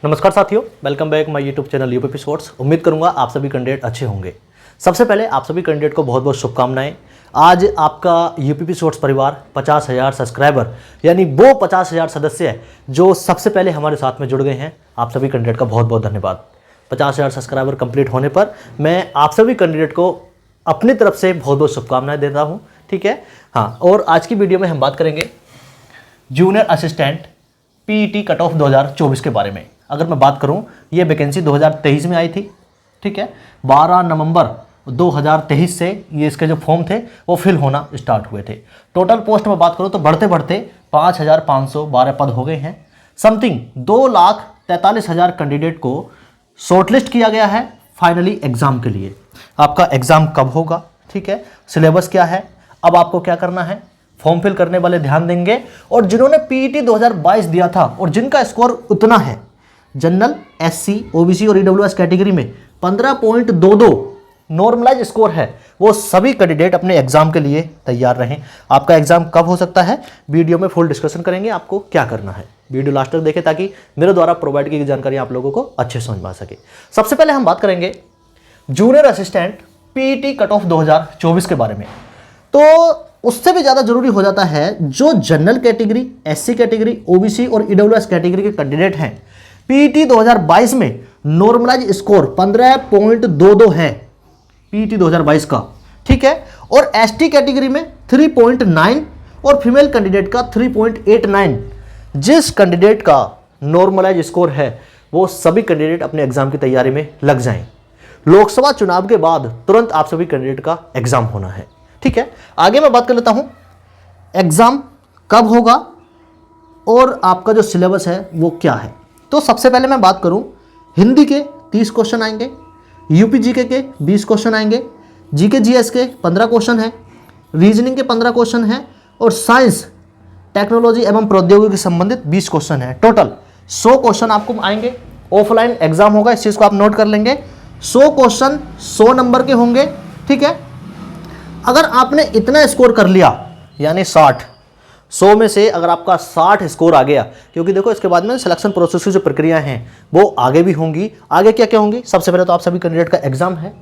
नमस्कार साथियों, welcome back my YouTube channel UPP shorts. उम्मीद करूंगा आप सभी कैंडिडेट अच्छे होंगे। सबसे पहले आप सभी कैंडिडेट को बहुत बहुत शुभकामनाएं। आज आपका यूपीपी शॉर्ट्स परिवार 50,000 सब्सक्राइबर यानी वो 50,000 सदस्य है जो सबसे पहले हमारे साथ में जुड़ गए हैं। आप सभी कैंडिडेट का बहुत बहुत धन्यवाद। 50,000 सब्सक्राइबर कंप्लीट होने पर मैं आप सभी कैंडिडेट को अपनी तरफ से बहुत बहुत शुभकामनाएं देता हूँ। ठीक है, हाँ। और आज की वीडियो में हम बात करेंगे junior assistant PET cut off 2024 के बारे में। अगर मैं बात करूं, ये वैकेंसी 2023 में आई थी। ठीक है, 12 नवंबर 2023 से ये इसके जो फॉर्म थे वो फिल होना स्टार्ट हुए थे। टोटल पोस्ट में बात करूं तो बढ़ते बढ़ते 5,512 पद हो गए हैं। समथिंग 2,43,000 कैंडिडेट को शॉर्टलिस्ट किया गया है फाइनली एग्जाम के लिए। आपका एग्जाम कब होगा, ठीक है, सिलेबस क्या है, अब आपको क्या करना है, फॉर्म फिल करने वाले ध्यान देंगे। और जिन्होंने पीईटी 2022 दिया था और जिनका स्कोर उतना है, जनरल, एससी, ओबीसी और ईडब्ल्यूएस कैटेगरी में 15.22 नॉर्मलाइज स्कोर है, वो सभी कैंडिडेट अपने एग्जाम के लिए तैयार रहें। आपका एग्जाम कब हो सकता है, वीडियो में फुल डिस्कशन करेंगे, आपको क्या करना है। वीडियो लास्ट तक देखें ताकि मेरे द्वारा प्रोवाइड की गई जानकारी आप लोगों को अच्छे समझ में आ सके। सबसे पहले हम बात करेंगे junior assistant PET cut off 2024 के बारे में। तो उससे भी ज़्यादा जरूरी हो जाता है जो general category, SC category, OBC और ईडब्ल्यूएस कैटेगरी के कैंडिडेट हैं, पीईटी 2022 में नॉर्मलाइज स्कोर 15.22 है पीईटी 2022 का। ठीक है, और एसटी कैटेगरी में 3.9 और फीमेल कैंडिडेट का 3.89। जिस कैंडिडेट का नॉर्मलाइज स्कोर है वो सभी कैंडिडेट अपने एग्जाम की तैयारी में लग जाएं। लोकसभा चुनाव के बाद तुरंत आप सभी कैंडिडेट का एग्जाम होना है। ठीक है, आगे मैं बात कर लेता हूं एग्जाम कब होगा और आपका जो सिलेबस है वो क्या है। तो सबसे पहले मैं बात करूं, हिंदी के 30 क्वेश्चन आएंगे, यूपी जीके के 20 क्वेश्चन आएंगे, जीके जीएस के 15 क्वेश्चन हैं, रीजनिंग के 15 क्वेश्चन हैं और साइंस, टेक्नोलॉजी एवं प्रौद्योगिकी से संबंधित 20 क्वेश्चन हैं। टोटल 100 क्वेश्चन आपको आएंगे। ऑफलाइन एग्जाम होगा, इस चीज़ को आप नोट कर लेंगे। 100 क्वेश्चन 100 नंबर के होंगे। ठीक है, अगर आपने इतना स्कोर कर लिया यानी 100 में से अगर आपका 60 स्कोर आ गया, क्योंकि देखो इसके बाद में सिलेक्शन प्रोसेस की जो प्रक्रिया हैं वो आगे भी होंगी। आगे क्या क्या होंगी, सबसे पहले तो आप सभी कैंडिडेट का एग्जाम है,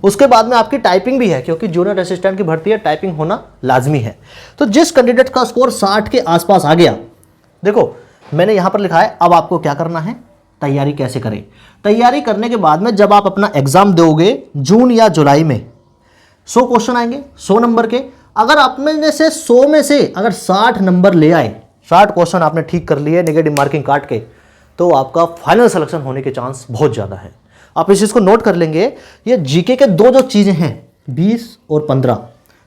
उसके बाद में आपकी टाइपिंग भी है, क्योंकि जूनियर असिस्टेंट की भर्ती है, टाइपिंग होना लाजमी है। तो जिस कैंडिडेट का स्कोर 60 के आसपास आ गया, देखो मैंने यहां पर लिखा है अब आपको क्या करना है, तैयारी कैसे करें। तैयारी करने के बाद में जब आप अपना एग्जाम दोगे जून या जुलाई में, 100 क्वेश्चन आएंगे 100 नंबर के। अगर आप में से 100 में से अगर 60 नंबर ले आए, 60 क्वेश्चन आपने ठीक कर लिए नेगेटिव मार्किंग काट के, तो आपका फाइनल सिलेक्शन होने के चांस बहुत ज़्यादा है। आप इस चीज़ को नोट कर लेंगे। ये जीके के दो जो चीज़ें हैं 20 और 15,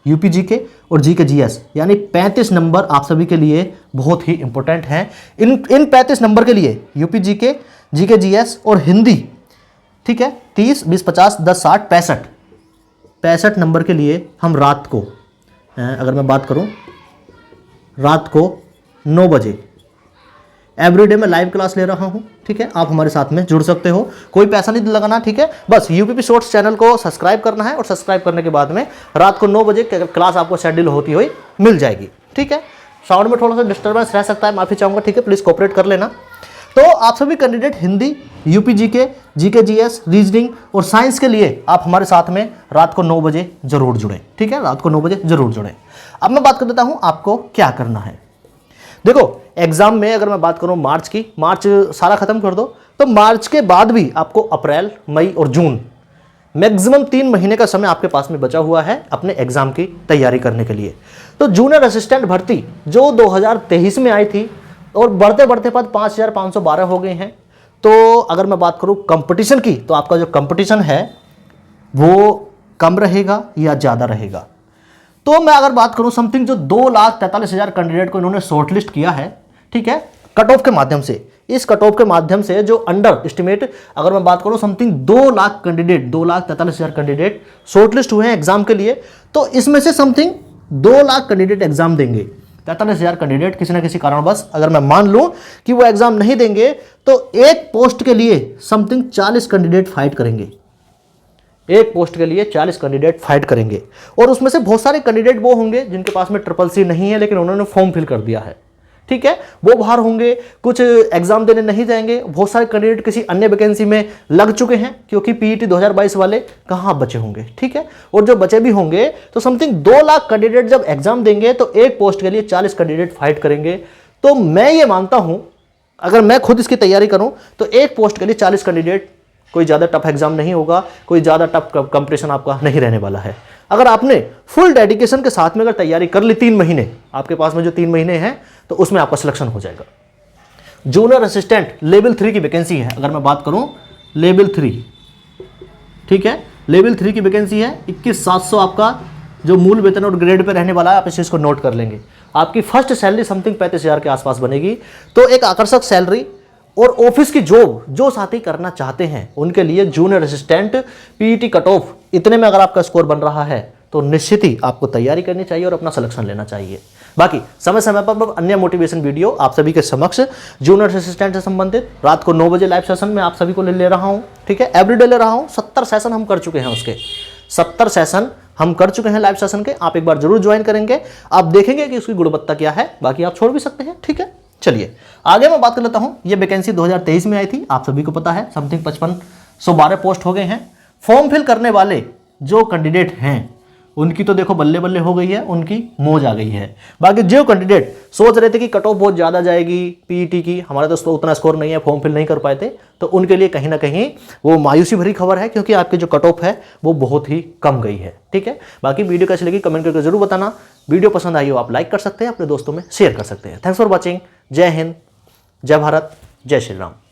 यूपी जीके और जीके जीएस, यानी 35 नंबर आप सभी के लिए बहुत ही इंपॉर्टेंट हैं। इन 35 नंबर के लिए यूपी जीके, जीके जीएस और हिंदी, ठीक है, 30, 20, 50, 10, 60, 65 नंबर के लिए हम रात को, अगर मैं बात करूं, रात को 9 बजे एवरीडे में लाइव क्लास ले रहा हूं। ठीक है, आप हमारे साथ में जुड़ सकते हो, कोई पैसा नहीं लगाना। ठीक है, बस यूपीपी शॉर्ट्स चैनल को सब्सक्राइब करना है और सब्सक्राइब करने के बाद में रात को 9 बजे क्लास आपको शेड्यूल होती हुई मिल जाएगी। ठीक है, साउंड में थोड़ा सा डिस्टर्बेंस रह सकता है, माफ़ी चाहूँगा। ठीक है, प्लीज़ कोऑपरेट कर लेना। तो आप सभी candidate Hindi, UP GK, GK GS, reasoning और साइंस के लिए आप हमारे साथ में रात को 9 बजे जरूर जुड़ें। ठीक है, रात को 9 बजे जरूर जुड़ें। अब मैं बात कर देता हूं आपको क्या करना है। देखो एग्जाम में अगर मैं बात करूं मार्च की, मार्च सारा खत्म कर दो, तो मार्च के बाद भी आपको अप्रैल, मई और जून, मैक्सिमम 3 महीने का समय आपके पास में बचा हुआ है अपने एग्जाम की तैयारी करने के लिए। तो जूनियर असिस्टेंट भर्ती जो 2023 में आई थी और बढ़ते बढ़ते पद 5,512 हो गए हैं। तो अगर मैं बात करूं कंपटीशन की, तो आपका जो कंपटीशन है वो कम रहेगा या ज़्यादा रहेगा। तो मैं अगर बात करूं समथिंग जो 2,43,000 कैंडिडेट को इन्होंने शॉर्टलिस्ट किया है, ठीक है, कट ऑफ के माध्यम से, इस कट ऑफ के माध्यम से जो अंडर एस्टिमेट, अगर मैं बात करूं something 2 lakh candidate, 2,43,000 candidate shortlist हुए हैं एग्जाम के लिए। तो इसमें से समथिंग 2 लाख कैंडिडेट एग्जाम देंगे। 43,000 कैंडिडेट किसी न किसी कारणवश अगर मैं मान लूं कि वो एग्जाम नहीं देंगे, तो एक पोस्ट के लिए समथिंग 40 कैंडिडेट फाइट करेंगे। एक पोस्ट के लिए 40 कैंडिडेट फाइट करेंगे और उसमें से बहुत सारे कैंडिडेट वो होंगे जिनके पास में ट्रिपल सी नहीं है लेकिन उन्होंने फॉर्म फिल कर दिया है। ठीक है, वो बाहर होंगे, कुछ एग्जाम देने नहीं जाएंगे, बहुत सारे कैंडिडेट किसी अन्य वैकेंसी में लग चुके हैं, क्योंकि पीईटी 2022 वाले कहाँ बचे होंगे, ठीक है। और जो बचे भी होंगे तो समथिंग 2 लाख कैंडिडेट जब एग्जाम देंगे तो एक पोस्ट के लिए 40 कैंडिडेट फाइट करेंगे। तो मैं ये मानता हूं, अगर मैं खुद इसकी तैयारी करूं तो एक पोस्ट के लिए 40 कैंडिडेट, कोई ज़्यादा टफ एग्जाम नहीं होगा, कोई ज़्यादा टफ कंपटीशन आपका नहीं रहने वाला है। अगर आपने फुल डेडिकेशन के साथ में अगर तैयारी कर ली, 3 महीने आपके पास में जो 3 महीने हैं, तो उसमें आपका सिलेक्शन हो जाएगा। जूनियर असिस्टेंट लेवल 3 की वैकेंसी है, अगर मैं बात करूं लेवल 3, ठीक है, लेवल 3 की वैकेंसी है। 21,700 आपका जो मूल वेतन और ग्रेड पे रहने वाला है, आप इस चीज़ को नोट कर लेंगे। आपकी फर्स्ट सैलरी समथिंग 35,000 के आसपास बनेगी। तो एक आकर्षक सैलरी और ऑफिस की जॉब जो साथी करना चाहते हैं उनके लिए junior assistant PET cut off इतने में अगर आपका स्कोर बन रहा है तो निश्चित ही आपको तैयारी करनी चाहिए और अपना सिलेक्शन लेना चाहिए। बाकी समय समय पर अन्य मोटिवेशन वीडियो आप सभी के समक्ष जूनियर असिस्टेंट से संबंधित रात को 9 बजे लाइव सेशन में आप सभी को ले रहा हूं, ठीक है, एवरीडे ले रहा हूं। 70 सेशन हम कर चुके हैं, उसके 70 सेशन हम कर चुके हैं लाइव सेशन के। आप एक बार जरूर ज्वाइन करेंगे, आप देखेंगे कि उसकी गुणवत्ता क्या है। बाकी आप छोड़ भी सकते हैं, ठीक है। चलिए आगे मैं बात कर लेता हूं। ये वैकेंसी 2023 में आई थी, आप सभी को पता है, समथिंग 5512 पोस्ट हो गए हैं। फॉर्म फिल करने वाले जो कैंडिडेट हैं उनकी तो देखो बल्ले बल्ले हो गई है, उनकी मौज आ गई है। बाकी जो कैंडिडेट सोच रहे थे कि कट ऑफ बहुत ज़्यादा जाएगी पीईटी की, हमारा तो उतना स्कोर नहीं है, फॉर्म फिल नहीं कर पाए थे, तो उनके लिए कहीं ना कहीं वो मायूसी भरी खबर है, क्योंकि आपकी जो कट ऑफ है वो बहुत ही कम गई है, ठीक है। बाकी वीडियो कैसी लगी कमेंट करके जरूर बताना। वीडियो पसंद आई हो आप लाइक कर सकते हैं, अपने दोस्तों में शेयर कर सकते हैं। Thanks for watching. जय हिंद, जय भारत, जय श्री राम।